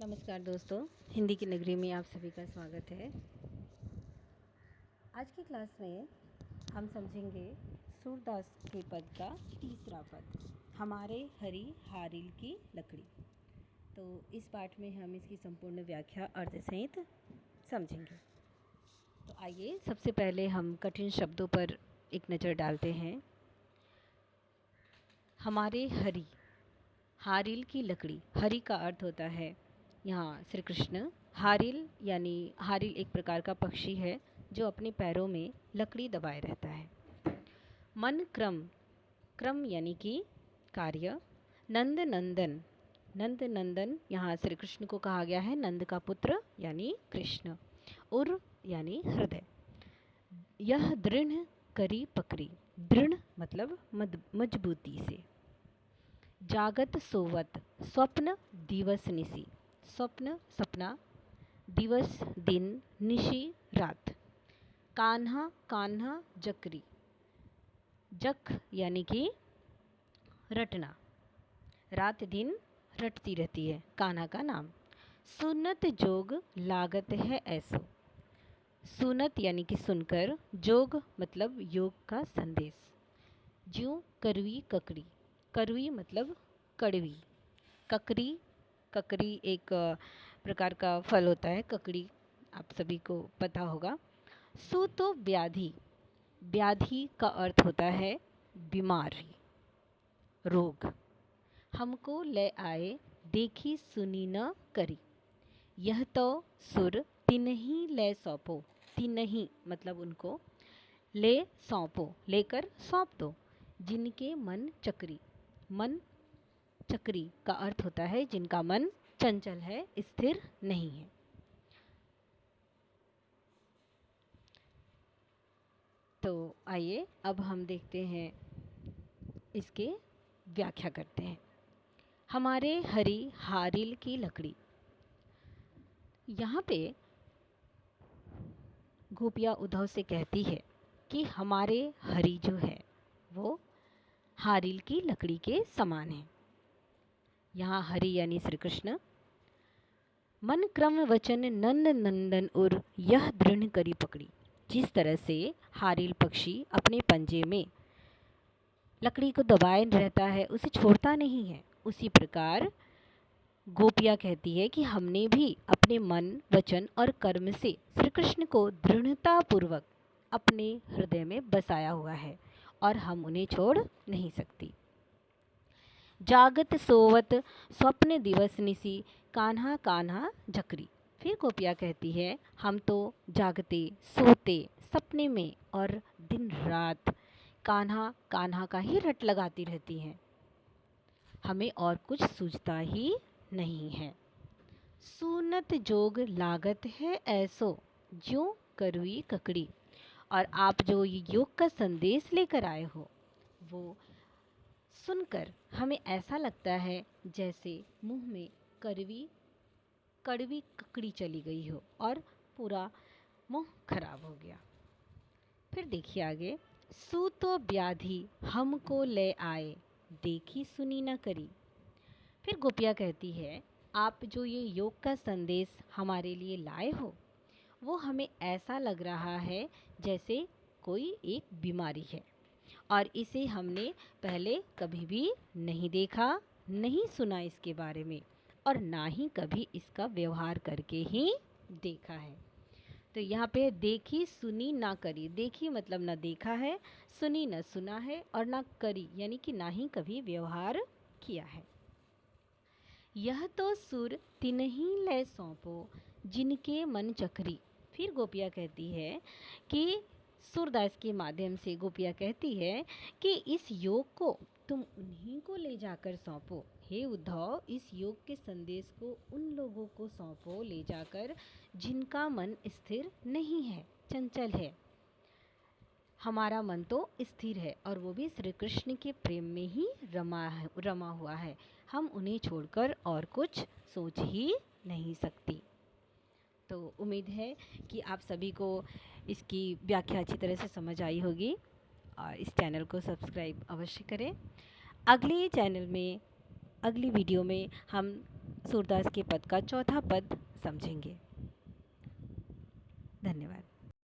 नमस्कार दोस्तों, हिंदी की नगरी में आप सभी का स्वागत है। आज की क्लास में हम समझेंगे सूरदास के पद का तीसरा पद, हमारे हरी हारिल की लकड़ी। तो इस पाठ में हम इसकी संपूर्ण व्याख्या अर्थ सहित समझेंगे। तो आइए सबसे पहले हम कठिन शब्दों पर एक नज़र डालते हैं। हमारे हरी हारिल की लकड़ी, हरी का अर्थ होता है यहाँ श्री कृष्ण। हारिल यानी हारिल एक प्रकार का पक्षी है जो अपने पैरों में लकड़ी दबाए रहता है। मन क्रम, क्रम यानी कि कार्य। नंद नंदन, नंद नंदन यहाँ श्री कृष्ण को कहा गया है, नंद का पुत्र यानी कृष्ण। उर यानी हृदय। यह दृढ़ करी पकड़ी, दृढ़ मतलब मजबूती से। जागत सोवत, स्वप्न दिवस निशी, स्वप्न सपना, दिवस दिन, निशी रात। कान्हा कान्हा जकरी, जक यानी कि रटना, रात दिन रटती रहती है, कान्हा का नाम। सुनत जोग लागत है ऐसो, सुनत यानी कि सुनकर, जोग मतलब योग का संदेश। ज्यों करवी ककड़ी, करवी मतलब कड़वी, ककरी, ककरी एक प्रकार का फल होता है, ककड़ी आप सभी को पता होगा। सु तो व्याधि, व्याधि का अर्थ होता है बीमारी, रोग। हमको ले आए देखी सुनी न करी, यह तो सुर तिन्ही ले सौंपो, तिन्ही मतलब उनको, ले सौंपो लेकर सौंप दो, जिनके मन चक्री, मन चक्री का अर्थ होता है जिनका मन चंचल है, स्थिर नहीं है। तो आइए अब हम देखते हैं, इसके व्याख्या करते हैं। हमारे हरी हारिल की लकड़ी, यहाँ पे गोपिया उद्धव से कहती है कि हमारे हरि जो है वो हारिल की लकड़ी के समान है। यहाँ हरि यानी श्री कृष्ण। मन क्रम वचन नंद नंदन उर यह दृढ़ करी पकड़ी, जिस तरह से हारिल पक्षी अपने पंजे में लकड़ी को दबाए रहता है, उसे छोड़ता नहीं है, उसी प्रकार गोपिया कहती है कि हमने भी अपने मन वचन और कर्म से श्री कृष्ण को दृढ़ता पूर्वक अपने हृदय में बसाया हुआ है और हम उन्हें छोड़ नहीं सकती। जागत सोवत स्वप्न दिवस निशी, कान्हा कान्हा जकरी। फिर गोपिया कहती है हम तो जागते सोते सपने में और दिन रात कान्हा कान्हा का ही रट लगाती रहती हैं, हमें और कुछ सूझता ही नहीं है। सुनत जोग लागत है ऐसो, ज्यों करवी ककड़ी। और आप जो ये योग का संदेश लेकर आए हो वो सुनकर हमें ऐसा लगता है जैसे मुंह में कड़वी ककड़ी चली गई हो और पूरा मुंह खराब हो गया। फिर देखिए आगे, सू तो व्याधि हमको ले आए देखी सुनी न करी। फिर गोपिया कहती है आप जो ये योग का संदेश हमारे लिए लाए हो वो हमें ऐसा लग रहा है जैसे कोई एक बीमारी है और इसे हमने पहले कभी भी नहीं देखा, नहीं सुना इसके बारे में और ना ही कभी इसका व्यवहार करके ही देखा है। तो यहाँ पे देखी सुनी ना करी, देखी मतलब ना देखा है, सुनी ना सुना है और ना करी यानी कि ना ही कभी व्यवहार किया है। यह तो सुर तिन्ही ले सौंपो, जिनके मन चक्री। फिर गोपिया कहती है कि सूरदास के माध्यम से गोपिया कहती है कि इस योग को तुम उन्हीं को ले जाकर सौंपो, हे उद्धव इस योग के संदेश को उन लोगों को सौंपो ले जाकर जिनका मन स्थिर नहीं है, चंचल है। हमारा मन तो स्थिर है और वो भी श्री कृष्ण के प्रेम में ही रमा हुआ है, हम उन्हें छोड़कर और कुछ सोच ही नहीं सकती। तो उम्मीद है कि आप सभी को इसकी व्याख्या अच्छी तरह से समझ आई होगी और इस चैनल को सब्सक्राइब अवश्य करें। अगले चैनल में, अगली वीडियो में हम सूरदास के पद का चौथा पद समझेंगे।